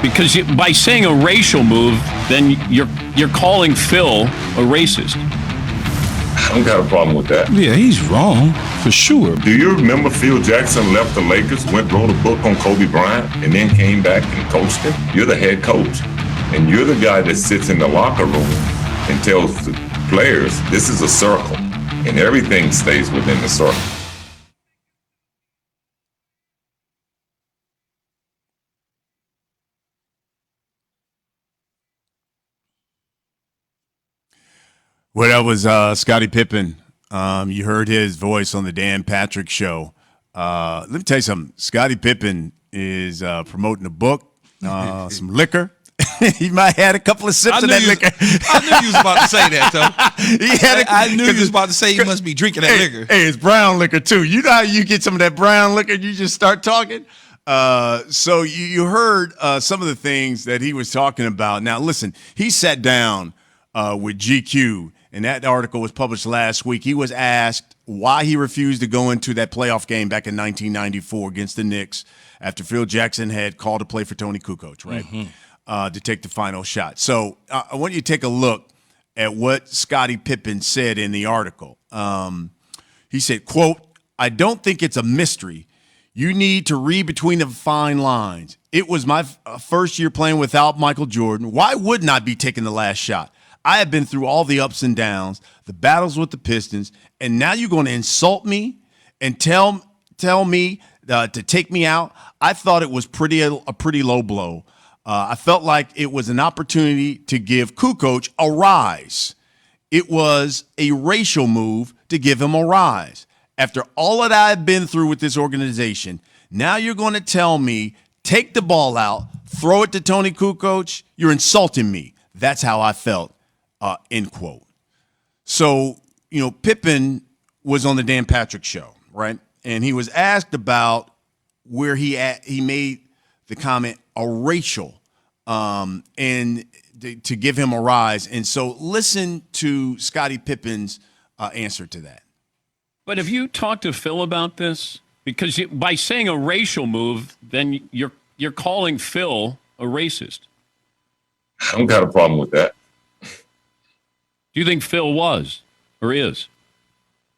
Because by saying a racial move, then you're calling Phil a racist. I don't got a problem with that. Yeah, he's wrong, for sure. Do you remember Phil Jackson left the Lakers, wrote a book on Kobe Bryant, and then came back and coached him? You're the head coach, and you're the guy that sits in the locker room and tells the players, this is a circle, and everything stays within the circle. Well, that was Scottie Pippen. You heard his voice on the Dan Patrick Show. Let me tell you something. Scottie Pippen is promoting a book, some liquor. He might have had a couple of sips of that liquor. I knew you was about to say that, though. I knew you was about to say he must be drinking that liquor. Hey, it's brown liquor, too. You know how you get some of that brown liquor and you just start talking? So you heard some of the things that he was talking about. Now, listen, he sat down with GQ, and that article was published last week. He was asked why he refused to go into that playoff game back in 1994 against the Knicks after Phil Jackson had called to play for Toni Kukoc, right, to take the final shot. So I want you to take a look at what Scottie Pippen said in the article. He said, quote, "I don't think it's a mystery. You need to read between the fine lines. It was my first year playing without Michael Jordan. Why wouldn't I be taking the last shot? I have been through all the ups and downs, the battles with the Pistons, and now you're going to insult me and tell me to take me out? I thought it was a pretty low blow. I felt like it was an opportunity to give Kukoc a rise. It was a racial move to give him a rise. After all that I've been through with this organization, now you're going to tell me, take the ball out, throw it to Toni Kukoc? You're insulting me. That's how I felt." End quote. So, Pippen was on the Dan Patrick Show, right? And he was asked about where he made the comment a racial and to give him a rise. And so listen to Scottie Pippen's answer to that. But have you talked to Phil about this? Because by saying a racial move, then you're calling Phil a racist. I don't got a problem with that. Do you think Phil was or is?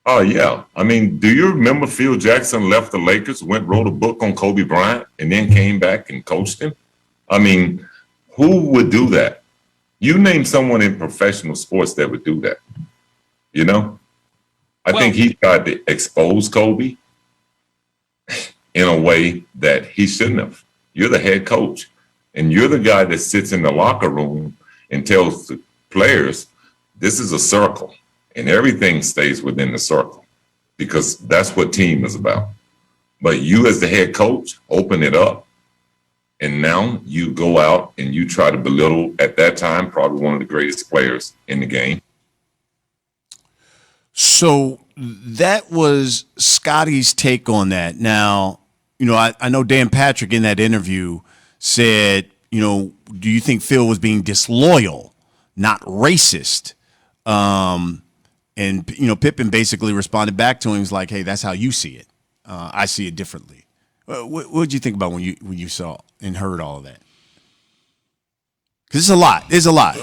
Oh, yeah. I mean, do you remember Phil Jackson left the Lakers, wrote a book on Kobe Bryant, and then came back and coached him? I mean, who would do that? You name someone in professional sports that would do that. I think he tried to expose Kobe in a way that he shouldn't have. You're the head coach, and you're the guy that sits in the locker room and tells the players, this is a circle, and everything stays within the circle because that's what team is about. But you as the head coach, open it up, and now you go out and you try to belittle, at that time, probably one of the greatest players in the game. So that was Scottie's take on that. Now, I know Dan Patrick in that interview said, do you think Phil was being disloyal, not racist? And Pippen basically responded back to him. He was like, hey, that's how you see it. I see it differently. What did you think about when you saw and heard all of that? Because it's a lot. There's a lot.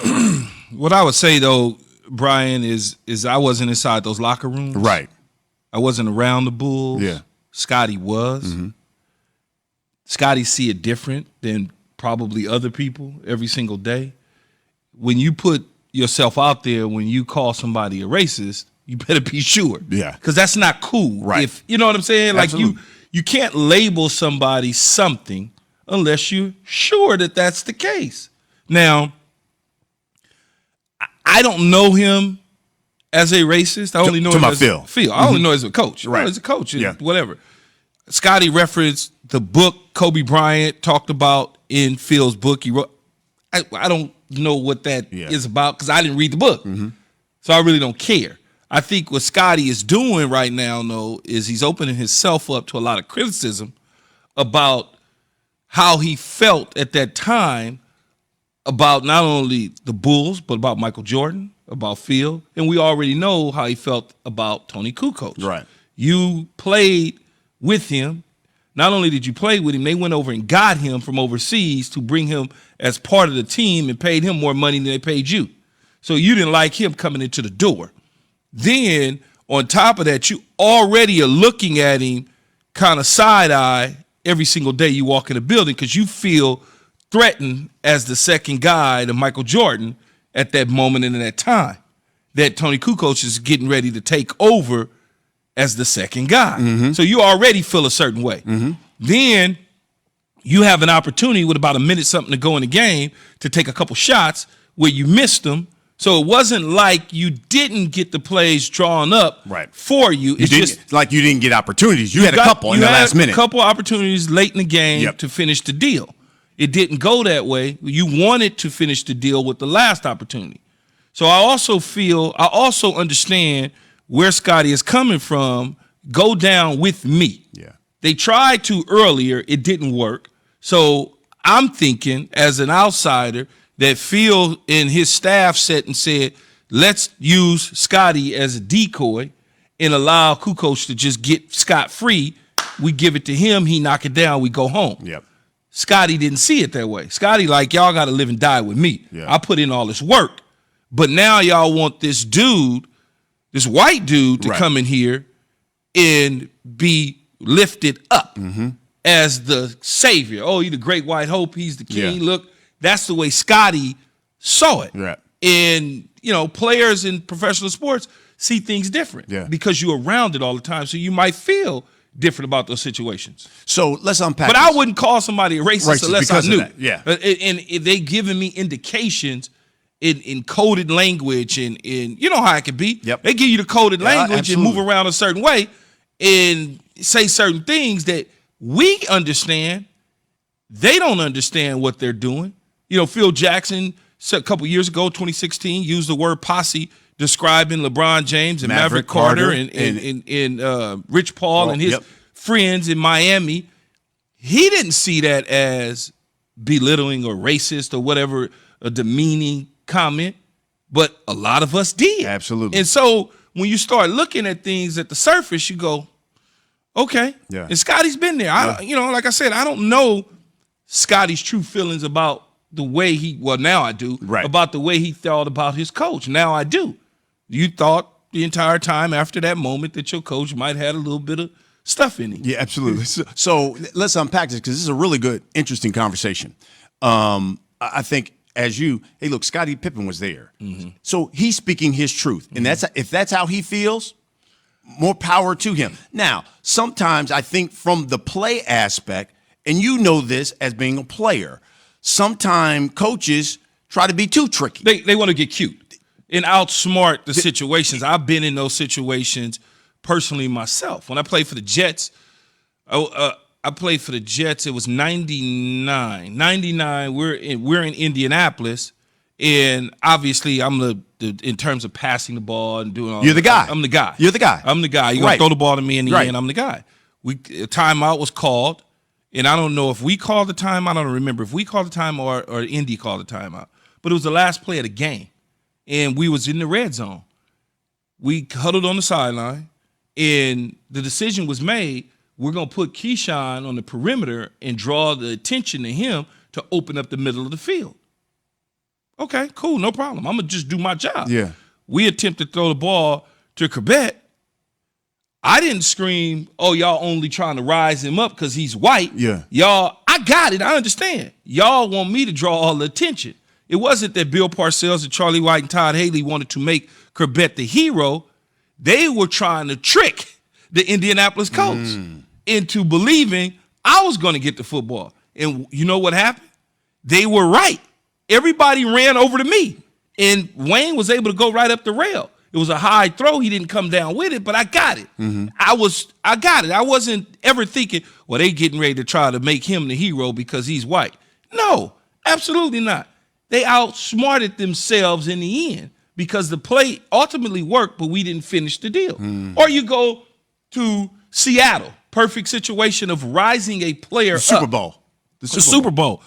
What I would say, though, Brian, is I wasn't inside those locker rooms. Right. I wasn't around the Bulls. Yeah. Scottie was. Mm-hmm. Scottie see it different than probably other people every single day. When you put yourself out there, when you call somebody a racist, you better be sure. Yeah. Because that's not cool. Right. If you know what I'm saying? Absolutely. Like you can't label somebody something unless you're sure that that's the case. Now, I don't know him as a racist. I only know him as Phil. Phil. I only know him as a coach. Right. As a coach, Yeah. Whatever. Scottie referenced the book Kobe Bryant talked about in Phil's book. He wrote. I don't know what that is about because I didn't read the book. Mm-hmm. So I really don't care. I think what Scottie is doing right now, though, is he's opening himself up to a lot of criticism about how he felt at that time about not only the Bulls, but about Michael Jordan, about Phil. And we already know how he felt about Toni Kukoc. Right. You played with him. Not only did you play with him, they went over and got him from overseas to bring him as part of the team and paid him more money than they paid you. So you didn't like him coming into the door. Then on top of that, you already are looking at him kind of side-eye every single day you walk in the building because you feel threatened as the second guy to Michael Jordan at that moment and at that time that Toni Kukoc is getting ready to take over as the second guy. So you already feel a certain way. Then you have an opportunity with about a minute something to go in the game to take a couple shots where you missed them. So it wasn't like you didn't get the plays drawn up for you. It's just like you didn't get opportunities. You had a couple in the last minute. A couple opportunities late in the game to finish the deal. It didn't go that way. You wanted to finish the deal with the last opportunity. So I also understand where Scottie is coming from. Go down with me. Yeah. They tried to earlier. It didn't work. So I'm thinking as an outsider that Phil and his staff sat and said, let's use Scottie as a decoy and allow Kukoc to just get scot-free. We give it to him. He knock it down. We go home. Yep. Scottie didn't see it that way. Scottie like, y'all got to live and die with me. Yeah. I put in all this work. But now y'all want this dude, this white dude, to come in here and be lifted up as the savior. Oh, he's the great white hope. He's the king. Look, that's the way Scottie saw it. Right. And, players in professional sports see things different because you're around it all the time. So you might feel different about those situations. So let's unpack But this. I wouldn't call somebody a racist unless I knew. Yeah. And they giving me indications in coded language and you know how it could be. Yep. They give you the coded language and move around a certain way and say certain things that we understand. They don't understand what they're doing. Phil Jackson a couple years ago, 2016, used the word posse describing LeBron James and Maverick Carter and Rich Paul and his friends in Miami. He didn't see that as belittling or racist or whatever, a demeaning comment, but a lot of us did. Absolutely. And so when you start looking at things at the surface, you go, okay. Yeah. And Scottie's been there. Like I said, I don't know Scottie's true feelings about the way now I do, about the way he thought about his coach. Now I do. You thought the entire time after that moment that your coach might have had a little bit of stuff in him. Yeah, absolutely. So let's unpack this because this is a really good, interesting conversation. I think hey, look, Scottie Pippen was there. So he's speaking his truth. And if that's how he feels, more power to him. Now, sometimes I think from the play aspect, and you know this as being a player, sometimes coaches try to be too tricky. They want to get cute and outsmart the situations. I've been in those situations personally myself. When I played for the Jets, I played for the Jets. It was 99. 99, we're in Indianapolis, and obviously I'm the in terms of passing the ball and doing all You're the guy. I'm the guy. You're the guy. I'm the guy. You're going to throw the ball to me in the end, I'm the guy. A timeout was called, and I don't know if we called the timeout. I don't remember if we called the timeout or Indy called the timeout. But it was the last play of the game, and we was in the red zone. We huddled on the sideline, and the decision was made, we're going to put Keyshawn on the perimeter and draw the attention to him to open up the middle of the field. Okay, cool, no problem. I'm going to just do my job. Yeah. We attempted to throw the ball to Corbett. I didn't scream, oh, y'all only trying to rise him up because he's white. Yeah. Y'all, I got it. I understand. Y'all want me to draw all the attention. It wasn't that Bill Parcells and Charlie White and Todd Haley wanted to make Corbett the hero. They were trying to trick the Indianapolis Colts into believing I was going to get the football. And you know what happened? They were right. Everybody ran over to me, and Wayne was able to go right up the rail. It was a high throw. He didn't come down with it, but I got it. I got it. I wasn't ever thinking, well, they getting ready to try to make him the hero because he's white. No, absolutely not. They outsmarted themselves in the end because the play ultimately worked, but we didn't finish the deal. Or you go to Seattle, perfect situation of rising a player Super Bowl. The Super Bowl.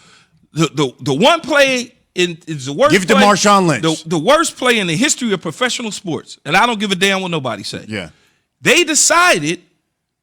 The one play is the worst. Give it to play, Marshawn Lynch. The worst play in the history of professional sports, and I don't give a damn what nobody say. Yeah, they decided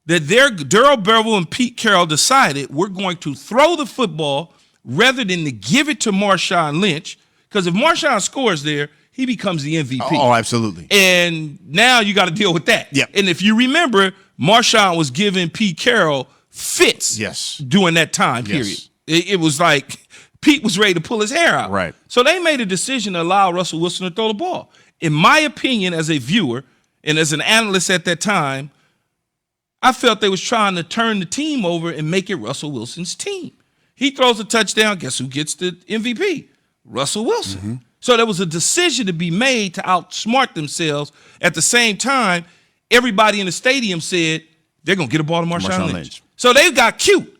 that Darrell Bevel and Pete Carroll decided we're going to throw the football rather than to give it to Marshawn Lynch, because if Marshawn scores there, he becomes the MVP. Oh, absolutely. And now you got to deal with that. Yep. And if you remember, Marshawn was giving Pete Carroll fits during that time period. It was like Pete was ready to pull his hair out. Right. So they made a decision to allow Russell Wilson to throw the ball. In my opinion, as a viewer and as an analyst at that time, I felt they was trying to turn the team over and make it Russell Wilson's team. He throws a touchdown. Guess who gets the MVP? Russell Wilson. Mm-hmm. So there was a decision to be made to outsmart themselves. At the same time, everybody in the stadium said they're going to get a ball to Marshawn Lynch. So they got cute.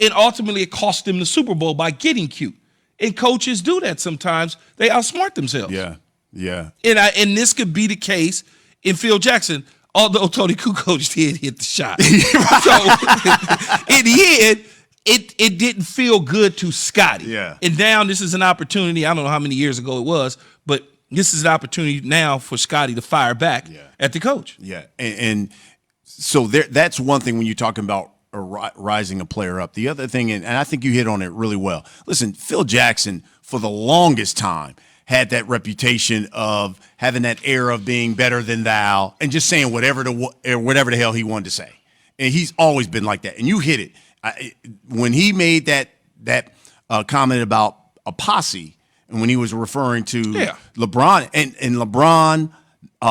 And ultimately, it cost them the Super Bowl by getting cute. And coaches do that sometimes. They outsmart themselves. Yeah, yeah. And this could be the case in Phil Jackson, although Toni Kukoc did hit the shot. So in the end, it didn't feel good to Scottie. Yeah. And now this is an opportunity. I don't know how many years ago it was, but this is an opportunity now for Scottie to fire back at the coach. Yeah. And so that's one thing when you're talking about rising a player up. The other thing, and I think you hit on it really well. Listen, Phil Jackson, for the longest time, had that reputation of having that air of being better than thou and just saying whatever the hell he wanted to say. And he's always been like that. And you hit it. When he made that comment about a posse, and when he was referring to LeBron and LeBron,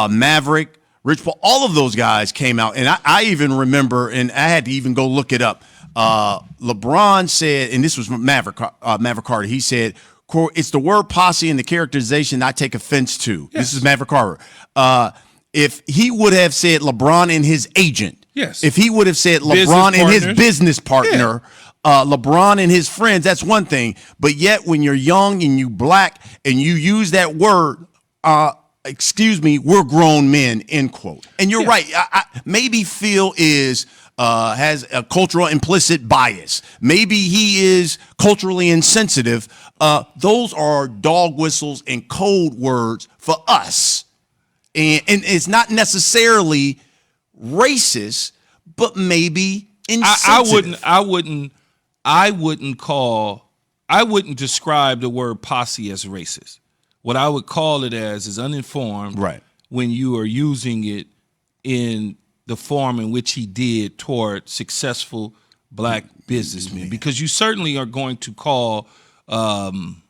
Maverick, Rich Paul, all of those guys came out. And I even remember, and I had to even go look it up. LeBron said, and this was Maverick Carter, he said, it's the word posse and the characterization I take offense to. Yes. This is Maverick Carter. If he would have said LeBron and his agent, if he would have said LeBron and his business partner, LeBron and his friends, that's one thing. But yet when you're young and you black and you use that word, excuse me, we're grown men, end quote. And you're right. Maybe Phil has a cultural implicit bias. Maybe he is culturally insensitive. Those are dog whistles and code words for us. And it's not necessarily racist, but maybe insensitive. I wouldn't describe the word posse as racist. What I would call it as is uninformed when you are using it in the form in which he did toward successful black businessmen. Because you certainly are going to call, one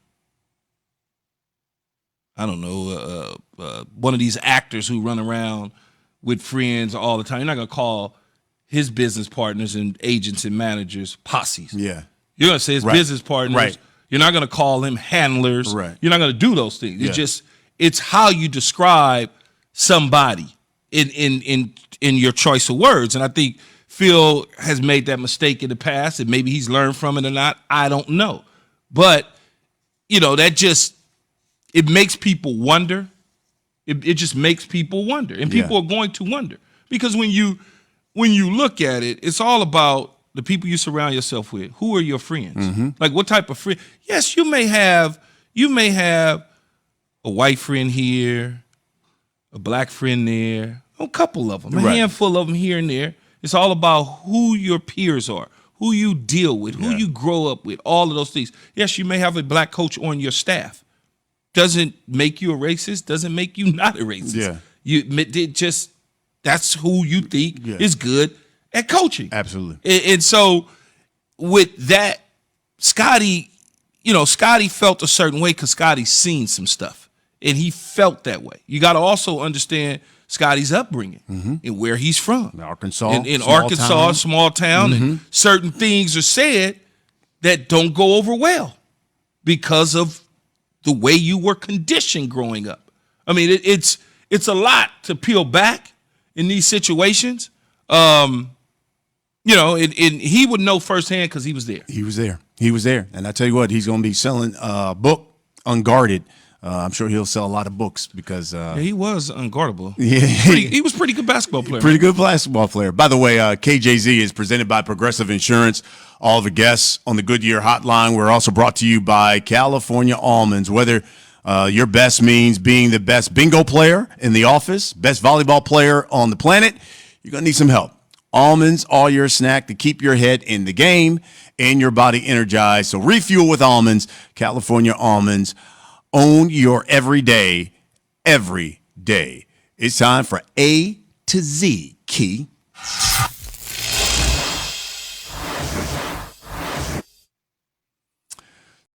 of these actors who run around with friends all the time. You're not going to call his business partners and agents and managers posses. Yeah. You're going to say his business partners. Right. You're not going to call them handlers. Right. You're not going to do those things. It's how you describe somebody in your choice of words. And I think Phil has made that mistake in the past, and maybe he's learned from it or not. I don't know. But, it makes people wonder. It just makes people wonder. And people are going to wonder. Because when you look at it, it's all about the people you surround yourself with. Who are your friends? Mm-hmm. Like, what type of friend? Yes, you may have a white friend here, a black friend there, a couple of them, a handful of them here and there. It's all about who your peers are, who you deal with, who you grow up with, all of those things. Yes, you may have a black coach on your staff. Doesn't make you a racist, doesn't make you not a racist. Yeah. That's who you think is good at coaching. Absolutely. And so with that, Scottie felt a certain way because Scottie's seen some stuff. And he felt that way. You got to also understand Scottie's upbringing and where he's from. Arkansas. In Arkansas, small town, and certain things are said that don't go over well because of the way you were conditioned growing up. I mean, it's a lot to peel back in these situations. And he would know firsthand because he was there. He was there. And I tell you what, he's going to be selling a book, Unguarded. I'm sure he'll sell a lot of books because he was unguardable. Yeah, he was a pretty good basketball player. Pretty good basketball player. By the way, KJZ is presented by Progressive Insurance. All the guests on the Goodyear Hotline. We're also brought to you by California Almonds. Whether your best means being the best bingo player in the office, best volleyball player on the planet, you're going to need some help. Almonds are your snack to keep your head in the game and your body energized. So refuel with almonds. California almonds. Own your everyday, every day. It's time for A to Z, Key.